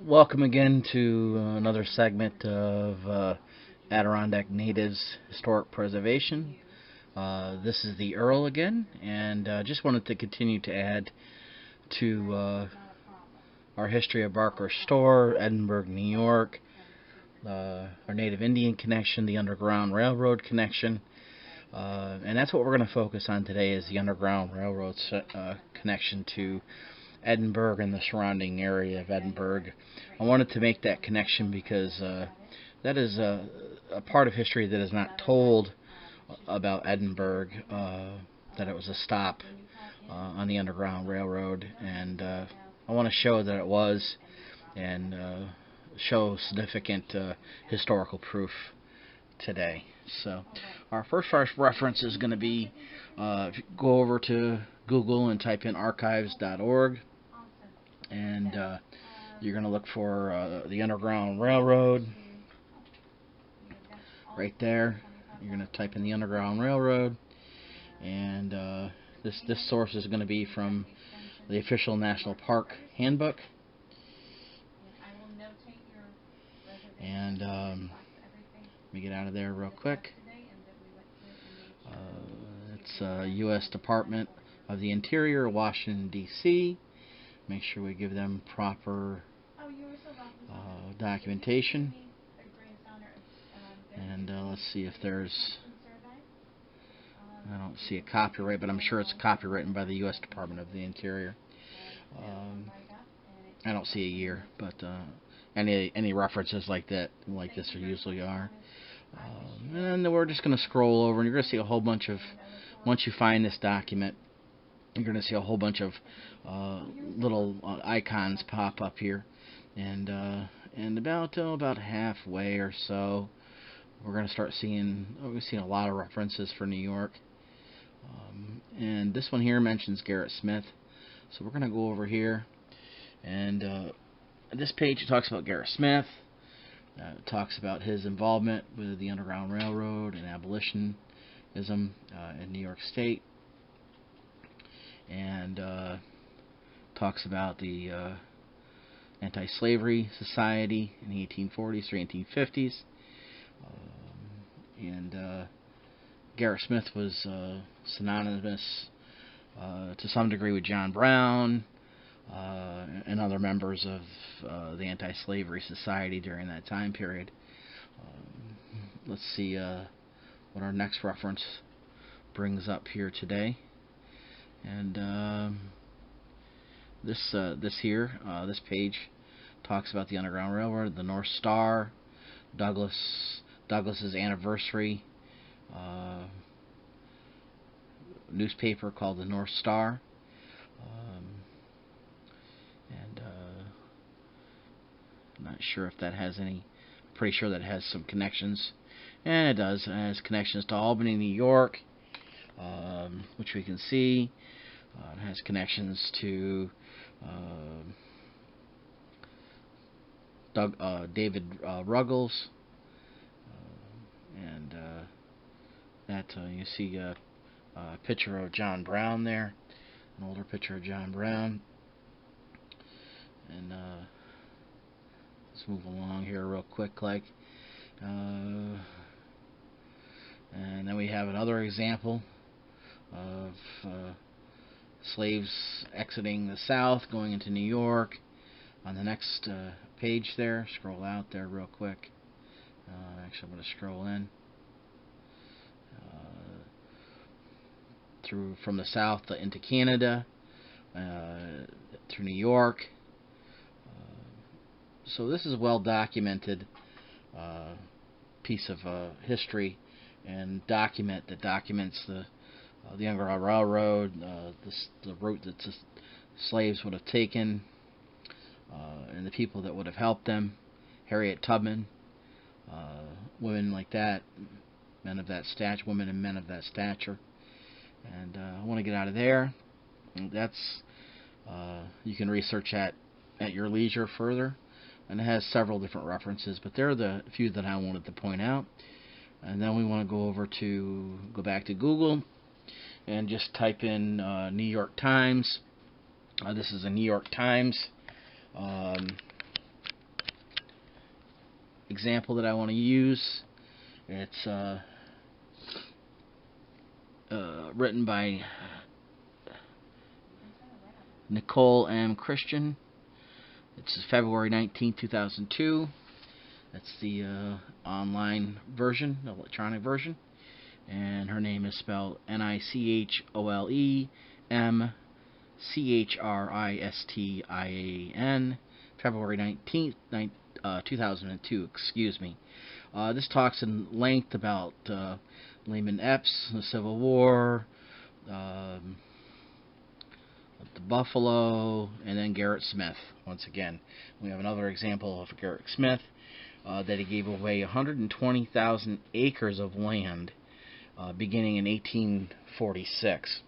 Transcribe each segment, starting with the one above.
Welcome again to another segment of Adirondack Natives Historic Preservation. This is the Earl again, and just wanted to continue to add to our history of Barker Store, Edinburgh, New York, our Native Indian connection, the Underground Railroad connection, and that's what we're going to focus on today is the Underground Railroad connection to Edinburgh and the surrounding area of Edinburgh. I wanted to make that connection because that is a part of history that is not told about Edinburgh, that it was a stop on the Underground Railroad, and I want to show that it was, and show significant historical proof today. So our first reference is going to be, if you go over to Google and type in archives.org, and you're going to look for the Underground Railroad right there. You're going to type in the Underground Railroad, and this source is going to be from the official National Park Handbook. And let me get out of there real quick. It's U.S. Department of the Interior, Washington, D.C. Make sure we give them proper documentation. And let's see if there's... I don't see a copyright, but I'm sure it's copywritten by the U.S. Department of the Interior. I don't see a year, but any references like this usually are. And then we're just going to scroll over, and you're going to see a whole bunch of, once you find this document, you're going to see a whole bunch of little icons pop up here, and about halfway or so, we're going to start seeing a lot of references for New York. And this one here mentions Garrett Smith, so we're going to go over here, and this page talks about Garrett Smith. It talks about his involvement with the Underground Railroad and abolitionism in New York State, and talks about the Anti-Slavery Society in the 1840s through 1850s. And Garrett Smith was synonymous to some degree with John Brown and other members of the Anti-Slavery Society during that time period. Let's see what our next reference brings up here today. And this page talks about the Underground Railroad, the North Star, Douglas's anniversary newspaper called the North Star. I'm not sure if that has any. Pretty sure that has some connections, and it does. It has connections to Albany, New York, which we can see. It has connections to David Ruggles, and that you see a picture of John Brown there, an older picture of John Brown. And let's move along here real quick, and then we have another example of slaves exiting the South, going into New York. On the next page there, scroll out there real quick. Actually, I'm going to scroll in through from the South into Canada, through New York. So this is a well documented piece of history and documents the Underground Railroad, the route that the slaves would have taken, and the people that would have helped them, Harriet Tubman, women like that, women and men of that stature. And I want to get out of there. And that's you can research at your leisure further, and it has several different references, but there are the few that I wanted to point out. And then we want to go back to Google and just type in New York Times. This is a New York Times example that I want to use. It's written by Nicole M. Christian. It's February 19, 2002. That's the online version, the electronic version. And her name is spelled NicholeMChristin, February 19th, 2002. Excuse me. This talks in length about Lehman Epps, the Civil War, the Buffalo, and then Garrett Smith. Once again, we have another example of Garrett Smith, that he gave away 120,000 acres of land beginning in 1846.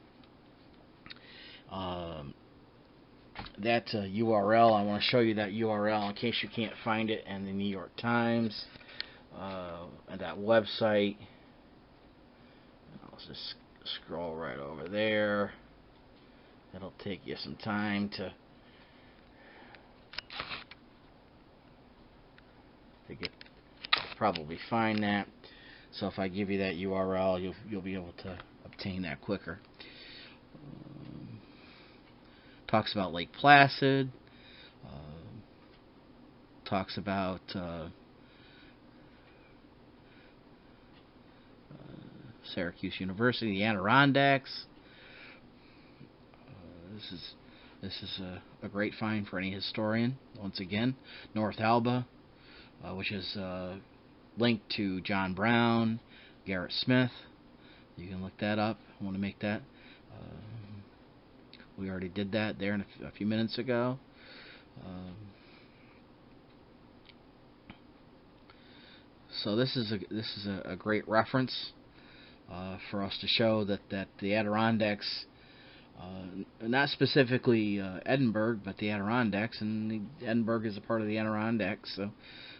That URL, I want to show you that URL in case you can't find it in the New York Times, and that website. I'll just scroll right over there. It'll take you some time to probably find that. So if I give you that URL, you'll be able to obtain that quicker. Talks about Lake Placid. Talks about Syracuse University, the Adirondacks. This is a great find for any historian. Once again, North Alba, which is linked to John Brown, Garrett Smith. You can look that up. I want to make that. We already did that there a few minutes ago. So this is a great reference for us to show that the Adirondacks, not specifically Edinburgh, but the Adirondacks, and Edinburgh is a part of the Adirondacks.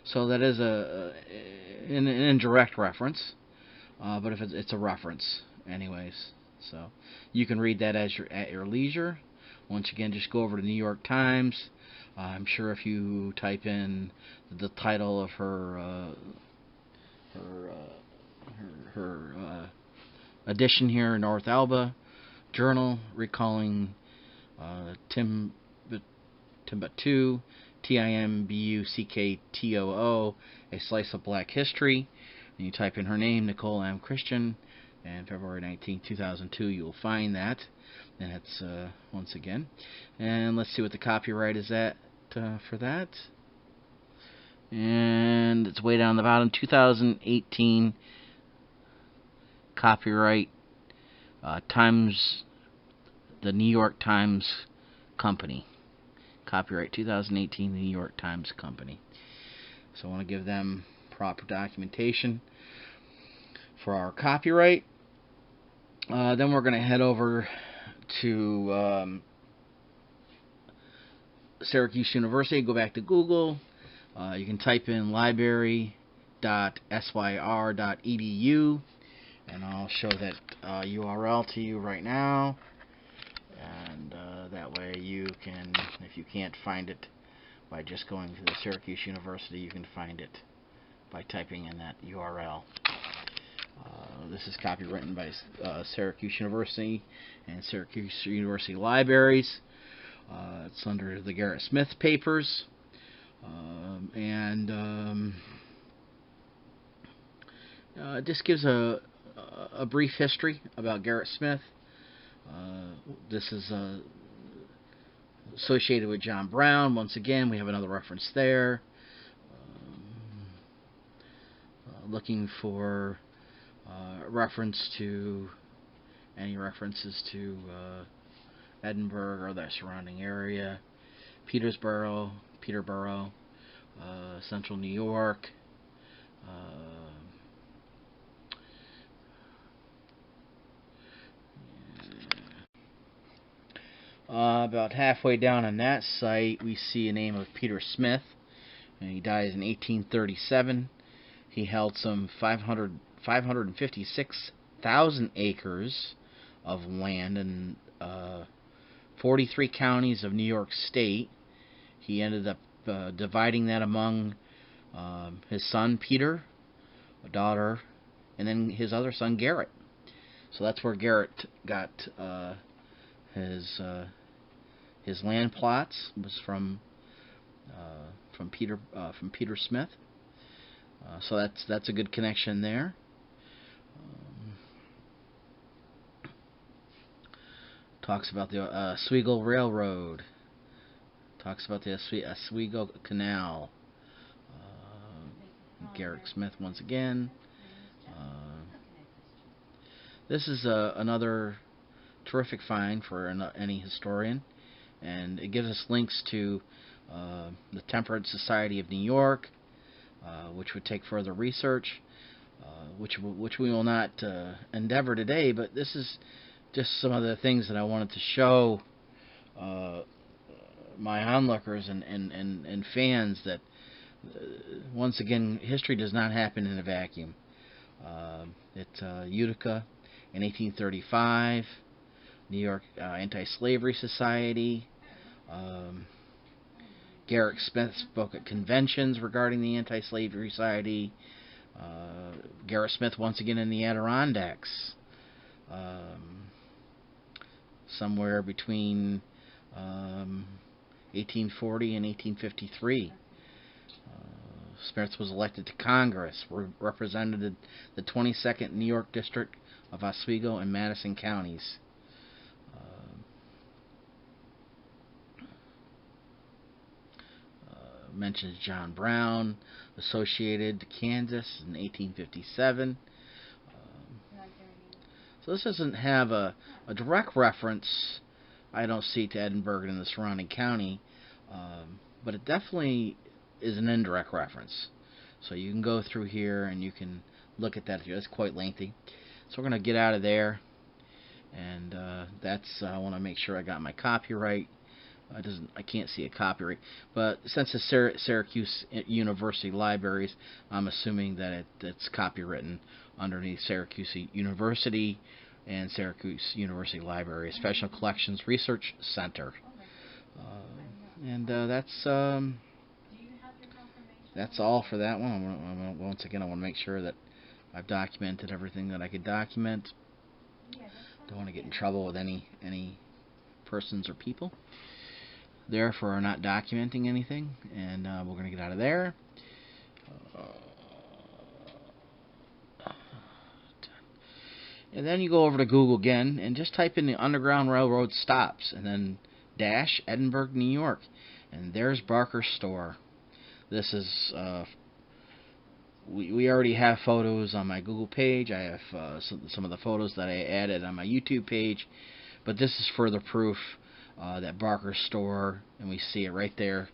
So that is an indirect reference, but if it's a reference, anyways. So you can read that at your leisure. Once again, just go over to the New York Times. I'm sure if you type in the title of her edition here, North Alba Journal, recalling Timbuktu, Timbucktoo, a slice of black history, and you type in her name, Nicole M. Christian, and February 19, 2002, you'll find that. And it's once again, and let's see what the copyright is at for that. And it's way down the bottom, 2018 copyright, Times, the New York Times Company. Copyright 2018, the New York Times Company. So I want to give them proper documentation for our copyright. Then we're going to head over to Syracuse University. Go back to Google. You can type in library.syr.edu, and I'll show that URL to you right now. And that way you can, if you can't find it by just going to the Syracuse University, you can find it by typing in that URL. This is copywritten by Syracuse University and Syracuse University Libraries. It's under the Garrett Smith papers. This gives a brief history about Garrett Smith. This is associated with John Brown. Once again, we have another reference there. Looking for reference to any references to Edinburgh or that surrounding area, Peterborough, Central New York. About halfway down on that site, we see a name of Peter Smith, and he dies in 1837. He held some 556,000 acres of land in 43 counties of New York State. He ended up dividing that among his son Peter, a daughter, and then his other son Garrett. So that's where Garrett got his land plots, was from Peter Smith. So that's a good connection there. Talks about the Oswego Railroad. Talks about the Oswego Canal. Garrett Smith once again. This is another terrific find for any historian, and it gives us links to the Temperance Society of New York, which would take further research, which we will not endeavor today, but this is just some of the things that I wanted to show my onlookers and fans that, once again, history does not happen in a vacuum. Utica in 1835, New York Anti-Slavery Society. Garrett Smith spoke at conventions regarding the Anti-Slavery Society. Garrett Smith once again in the Adirondacks. Somewhere between 1840 and 1853. Smith was elected to Congress, represented the 22nd New York District of Oswego and Madison counties. Mentions John Brown, associated to Kansas in 1857. So this doesn't have a direct reference, I don't see, to Edinburgh and the surrounding county, but it definitely is an indirect reference. So you can go through here and you can look at that. It's quite lengthy. So we're going to get out of there, and I want to make sure I got my copyright. I can't see a copyright, but since it's Syracuse University Libraries, I'm assuming that it's copywritten underneath Syracuse University and Syracuse University Library Special Collections Research Center. And that's all for that one. Once again, I want to make sure that I've documented everything that I could document. Don't want to get in trouble with any persons or people there for not documenting anything. And we're going to get out of there. And then you go over to Google again and just type in the Underground Railroad stops and then dash Edinburgh, New York. And there's Barker's store. This is, we already have photos on my Google page. I have some of the photos that I added on my YouTube page. But this is further proof that Barker's store, and we see it right there,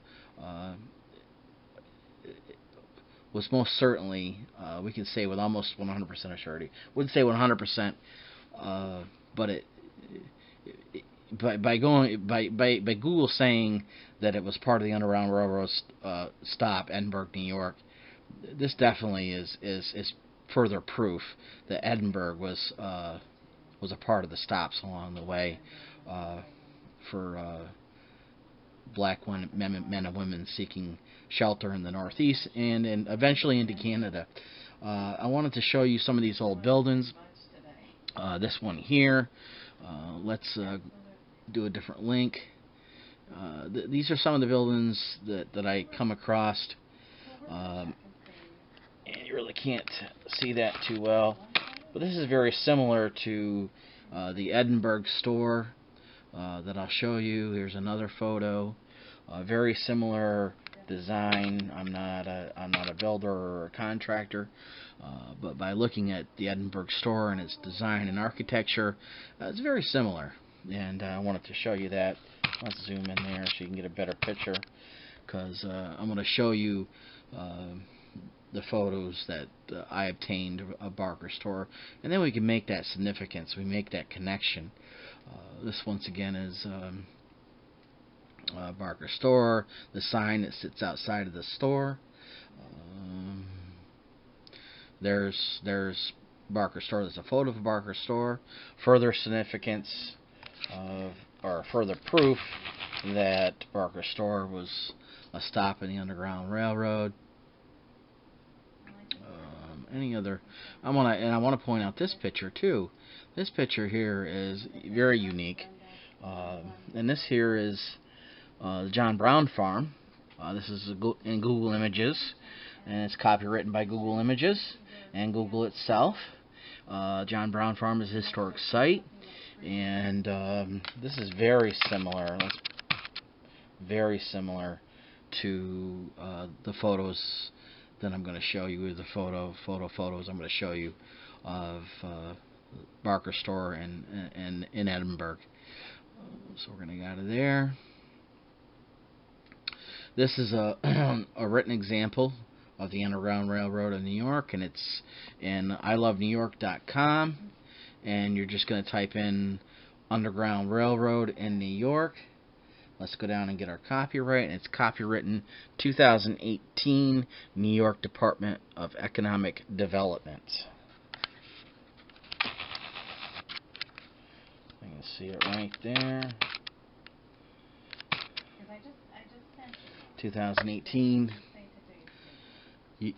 was most certainly, we can say with almost 100% of surety. Wouldn't say 100%, but by Google saying that it was part of the Underground Railroad stop, Edinburgh, New York, this definitely is further proof that Edinburgh was a part of the stops along the way for black men and women seeking shelter in the Northeast and eventually into Canada. I wanted to show you some of these old buildings. This one here. Let's do a different link. These are some of the buildings that I come across. And you really can't see that too well. But this is very similar to the Edinburgh store that I'll show you. Here's another photo. Very similar design. I'm not a builder or a contractor, but by looking at the Edinburgh store and its design and architecture, it's very similar. And I wanted to show you that. Let's zoom in there so you can get a better picture, because I'm going to show you the photos that I obtained of Barker's store, and then we can make that significance. We make that connection. This once again is Barker's store. The sign that sits outside of the store. There's Barker's store. There's a photo of Barker's store. Further significance or further proof that Barker's store was a stop in the Underground Railroad. any other. I want to point out this picture too. This picture here is very unique, and this here is the John Brown Farm. This is in Google Images, and it's copywritten by Google Images and Google itself. John Brown Farm is a historic site, and this is very similar. Very similar to the photos that I'm going to show you. The photos I'm going to show you of Barker Store in Edinburgh. So we're going to get out of there. This is a written example of the Underground Railroad of New York, and it's in ilovenewyork.com, and you're just going to type in Underground Railroad in New York. Let's go down and get our copyright, and it's copywritten 2018, New York Department of Economic Development. You can see it right there. 2018, New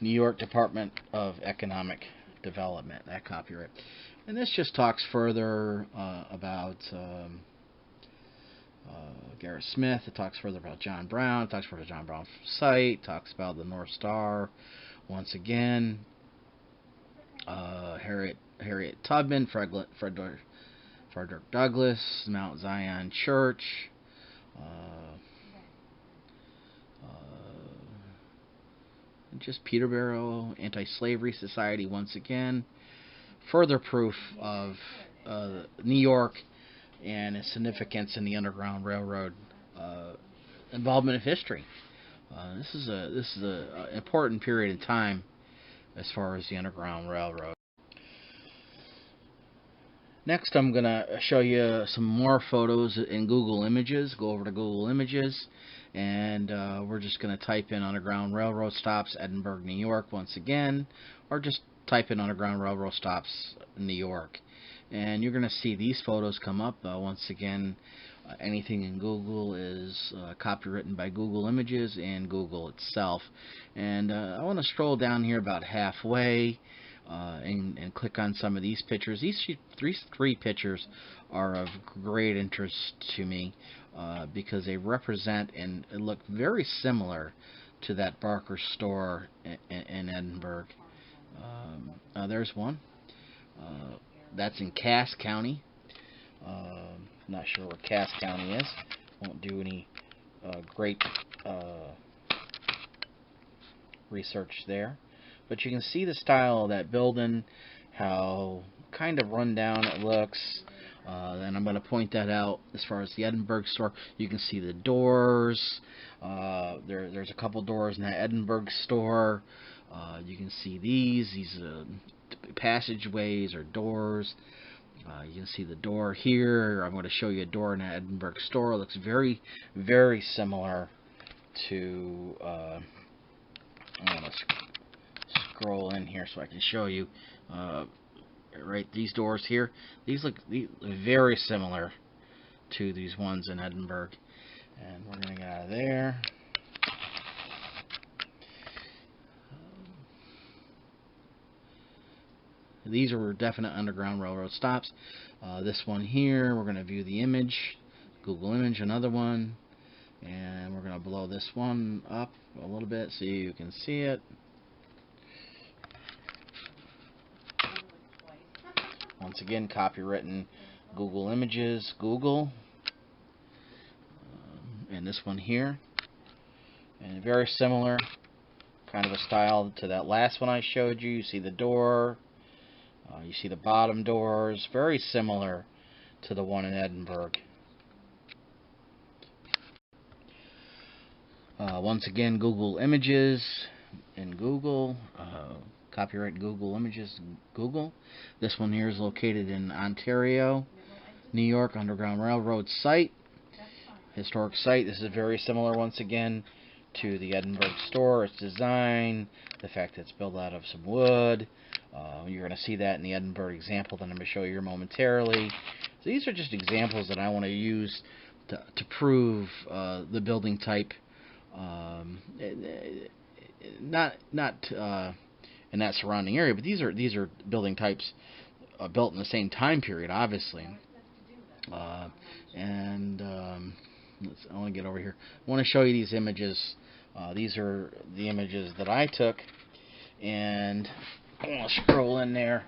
York Department of Economic Development, that copyright. And this just talks further about Garrett Smith. It talks further about John Brown. It talks further about John Brown's site. It talks about the North Star once again. Harriet Tubman, Frederick Douglass, Mount Zion Church. Just Peterborough Anti-Slavery Society once again. Further proof of New York and its significance in the Underground Railroad involvement of history. This is a important period of time as far as the Underground Railroad. Next, I'm going to show you some more photos in Google Images. Go over to Google Images, and we're just going to type in Underground Railroad Stops, Edinburgh, New York, once again, or just type in Underground Railroad Stops, New York. And you're going to see these photos come up. Once again, anything in Google is copywritten by Google Images and Google itself. And I want to stroll down here about halfway and click on some of these pictures. These three pictures are of great interest to me because they represent and look very similar to that Barker store in Edinburgh. There's one. That's in Cass County. Not sure where Cass County is. Won't do any great research there. But you can see the style of that building, how kind of run down it looks. And I'm going to point that out as far as the Edinburgh store. You can see the doors. There's a couple doors in that Edinburgh store. You can see these passageways or doors. You can see the door here. I'm going to show you a door in that Edinburgh store. It looks very, very similar to... I'm going to scroll in here so I can show you. Right, these doors here. These look very similar to these ones in Edinburgh. And we're going to get out of there. These are definite Underground Railroad stops. This one here, we're going to view the image. Google Image, another one. And we're going to blow this one up a little bit so you can see it. Once again, copywritten Google Images, Google. And this one here. And very similar kind of a style to that last one I showed you. You see the door. You see the bottom doors, very similar to the one in Edinburgh. Once again, Google Images in Google, copyright Google Images, Google. This one here is located in Ontario, New York, Underground Railroad site, historic site. This is very similar once again to the Edinburgh store. Its design, the fact that it's built out of some wood. You're going to see that in the Edinburgh example that I'm going to show you momentarily. So these are just examples that I want to use to prove the building type. Not in that surrounding area. But these are building types built in the same time period, obviously. And I want to get over here. I want to show you these images. These are the images that I took, and I'm going to scroll in there.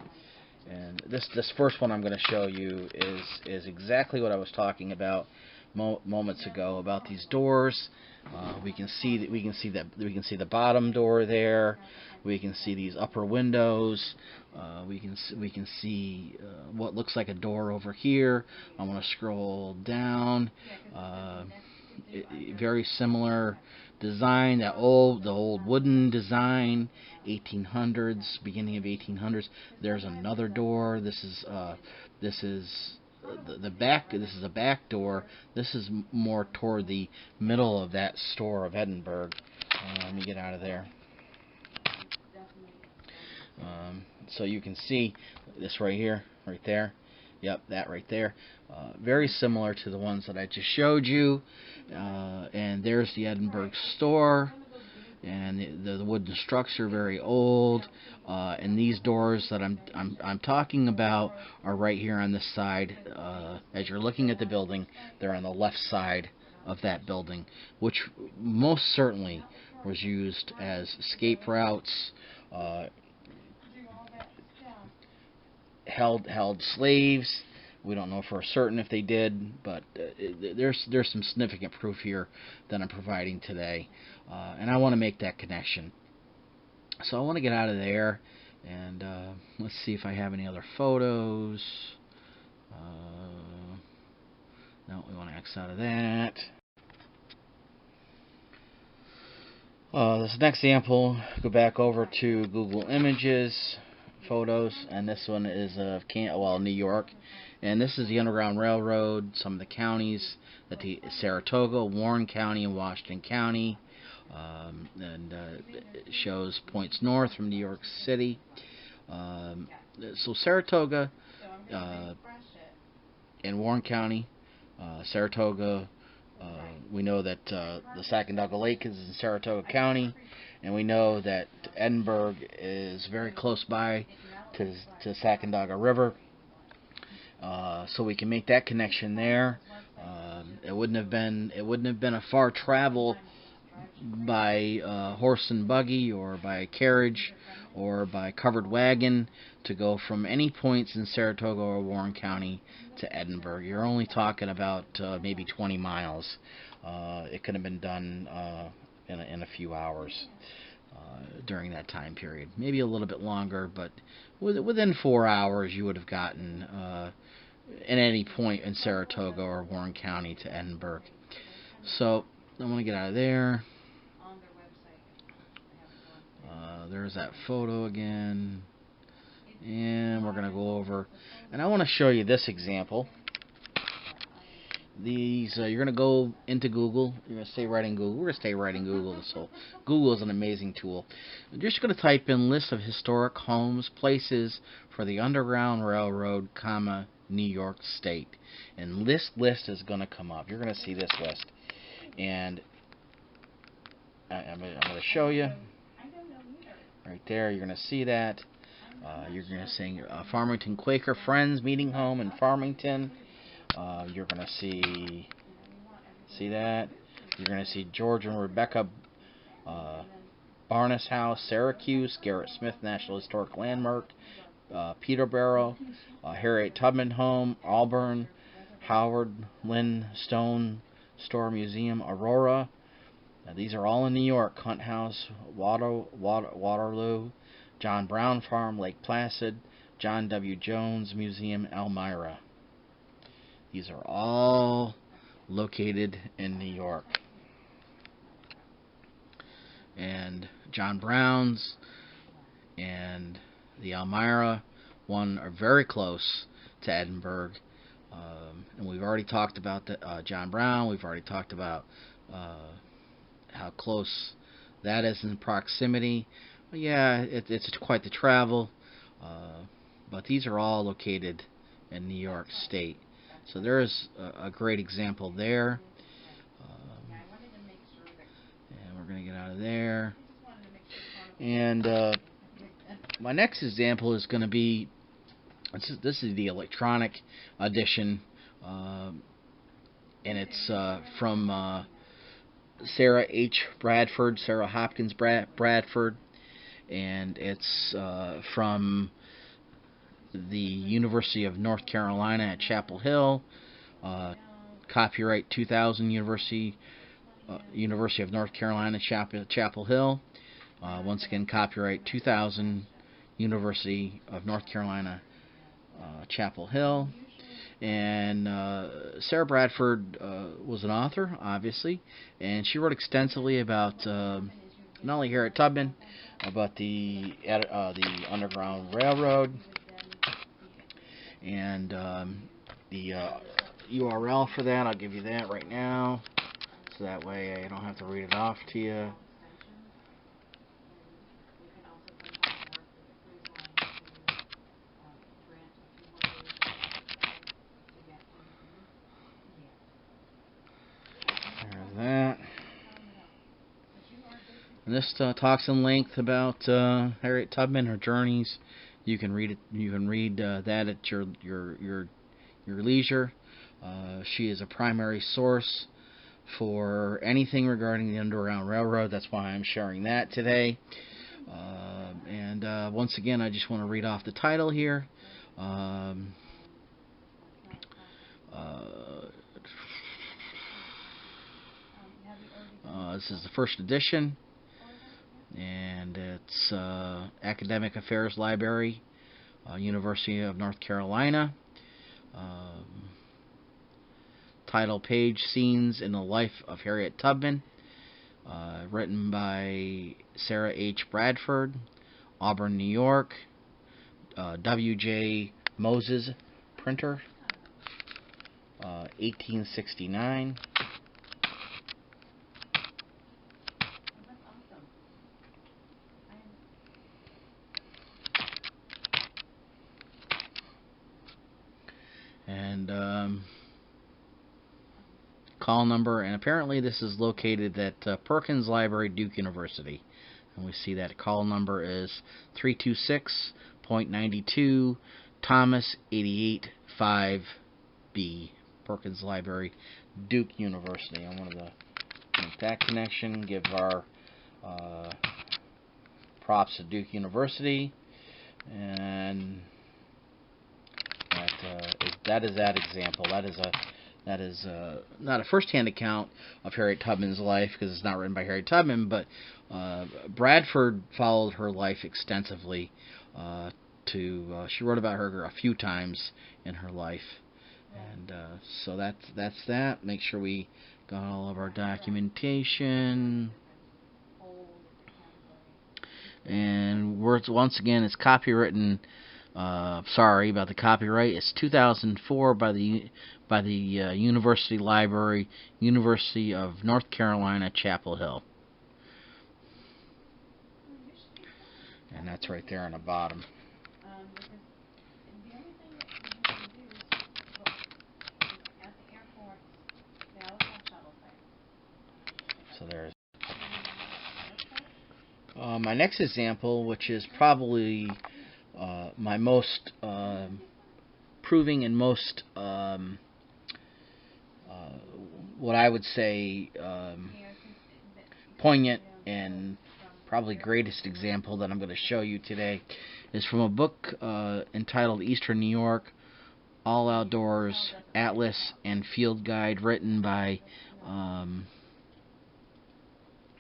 And this first one I'm going to show you is exactly what I was talking about moments ago about these doors. We can see the bottom door there. We can see these upper windows. We can see what looks like a door over here. I want to scroll down. Very similar design, the old wooden design, 1800s, beginning of 1800s. There's another door. This is the back. This is a back door. This is more toward the middle of that store of Edinburgh. Let me get out of there. So you can see this right here, right there. Yep, that right there. Very similar to the ones that I just showed you. And there's the Edinburgh store. And the wooden structure, very old. And these doors that I'm talking about are right here on this side. As you're looking at the building, they're on the left side of that building, which most certainly was used as escape routes. Held slaves. We don't know for certain if they did, but there's some significant proof here that I'm providing today, and I want to make that connection. So I want to get out of there, and let's see if I have any other photos. No, we want to X out of that. This next example, go back over to Google Images, Photos, and this one is of New York. And this is the Underground Railroad, some of the counties, Saratoga, Warren County, and Washington County. It shows points north from New York City. So Saratoga and Warren County. Saratoga, we know that the Sacandaga Lake is in Saratoga County, and we know that Edinburgh is very close by to Sacandaga River. So we can make that connection there. It wouldn't have been a far travel by horse and buggy, or by carriage, or by covered wagon to go from any points in Saratoga or Warren County to Edinburgh. You're only talking about maybe 20 miles. It could have been done in a few hours during that time period. Maybe a little bit longer, but within 4 hours you would have gotten at any point in Saratoga or Warren County to Edinburgh. So I want to get out of there. There's that photo again, and we're going to go over, and I want to show you this example. These you're going to go into Google. You're going to stay right in Google. We're going to stay right in Google. So Google is an amazing tool. You're just going to type in list of historic homes, places for the Underground Railroad, New York State, and list is going to come up. You're going to see this list, and I'm going to show you right there. You're going to see that. You're going to see Farmington Quaker Friends Meeting Home in Farmington. You're going to see that. You're going to see George and Rebecca Barnes House, Syracuse, Garrett Smith National Historic Landmark, Peterborough, Harriet Tubman Home, Auburn, Howard Lynn Stone Store Museum, Aurora. These are all in New York. Hunt House, Waterloo, John Brown Farm, Lake Placid, John W. Jones Museum, Elmira. These are all located in New York. And John Brown's and the Elmira one are very close to Edinburgh. And we've already talked about John Brown. We've already talked about how close that is in proximity. But yeah, it's quite the travel. But these are all located in New York State. So there is a great example there. And we're going to get out of there. And My next example is going to be this is the electronic edition, and it's from Sarah H. Bradford, Sarah Hopkins Bradford, and it's from the University of North Carolina at Chapel Hill. Copyright 2000, University of North Carolina, Chapel Hill. Once again, copyright 2000, University of North Carolina, Chapel Hill. And Sarah Bradford was an author, obviously, and she wrote extensively about not only Harriet Tubman, about the Underground Railroad, and the URL for that. I'll give you that right now, so that way I don't have to read it off to you. There's that. And this talks in length about Harriet Tubman, her journeys. You can read it. You can read that at your leisure. She is a primary source for anything regarding the Underground Railroad. That's why I'm sharing that today. And once again, I just want to read off the title here. This is the first edition, and it's Academic Affairs Library, University of North Carolina. Title page: Scenes in the Life of Harriet Tubman. Written by Sarah H. Bradford, Auburn, New York. W.J. Moses, printer. 1869. And call number, and apparently this is located at Perkins Library, Duke University, and we see that call number is 326.92 Thomas 885B, Perkins Library, Duke University. I wanted to make that connection, give our props to Duke University, and that is that example. That is not a first-hand account of Harriet Tubman's life, because it's not written by Harriet Tubman, but Bradford followed her life extensively. She wrote about her a few times in her life, and so that's that. Make sure we got all of our documentation. And once again, it's copywritten. Sorry about the copyright. It's 2004 by the University Library, University of North Carolina, Chapel Hill. And that's right there on the bottom. So there's my next example, which is probably my most proving and most what I would say poignant and probably greatest example that I'm going to show you today is from a book entitled Eastern New York, All Outdoors Atlas and Field Guide, written by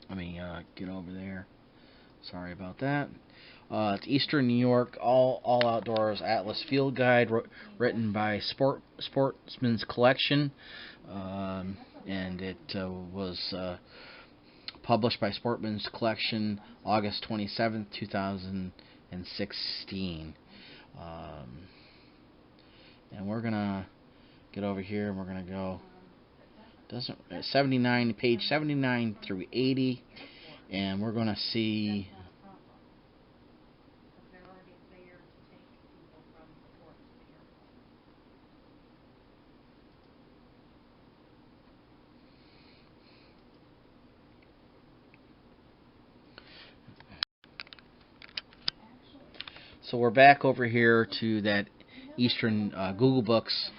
let me get over there. Sorry about that. It's Eastern New York, All Outdoors Atlas Field Guide, written by Sportsman's Collection, and it was published by Sportsman's Collection August 27th, 2016. And we're gonna get over here, and we're gonna go 79, page 79 through 80, and we're gonna see. So we're back over here to that Eastern Google Books,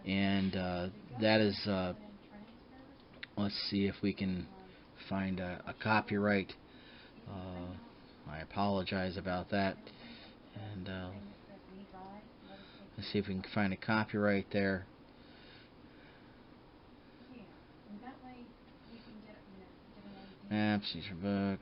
and that is. Let's see if we can find a copyright. I apologize about that, and let's see if we can find a copyright there. Maps, Eastern book.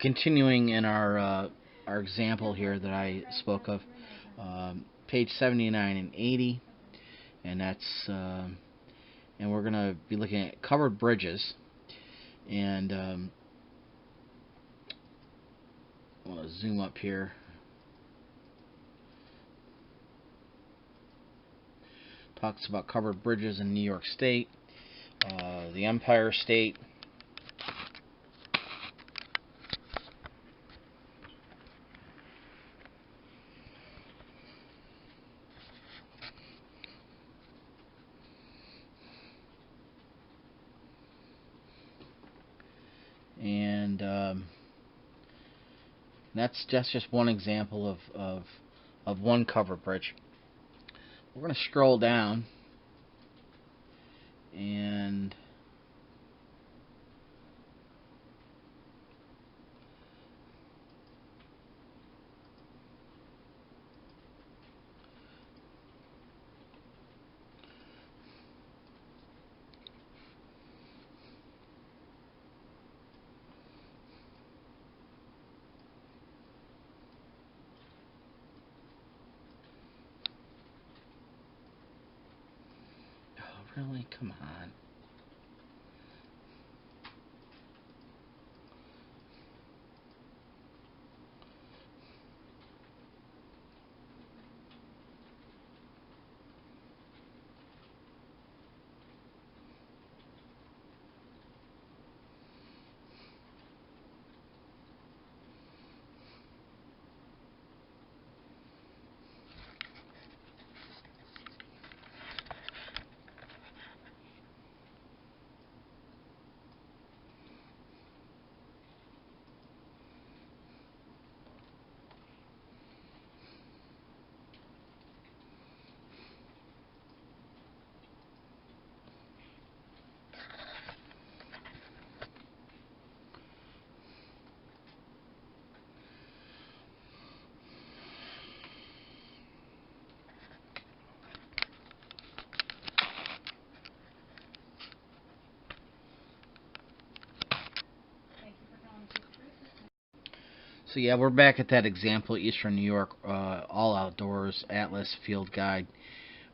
Continuing in our example here that I spoke of, page 79 and 80, and that's and we're going to be looking at covered bridges, and I want to zoom up here. Talks about covered bridges in New York State, the Empire State. And that's just one example of one covered bridge. We're going to scroll down, and really, come on. So yeah, we're back at that example, Eastern New York, all outdoors Atlas Field Guide,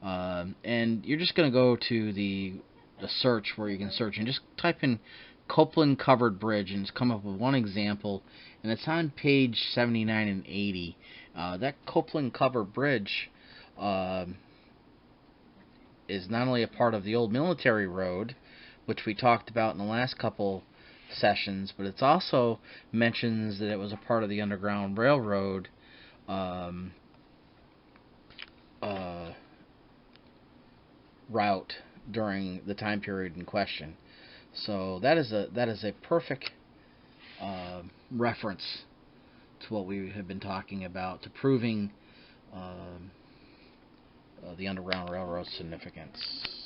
and you're just going to go to the search where you can search and just type in Copeland Covered Bridge, and it's come up with one example, and it's on page 79 and 80. That Copeland Covered Bridge is not only a part of the old military road, which we talked about in the last couple sessions, but it's also mentions that it was a part of the Underground Railroad route during the time period in question. So that is a perfect reference to what we have been talking about, to proving the Underground Railroad's significance.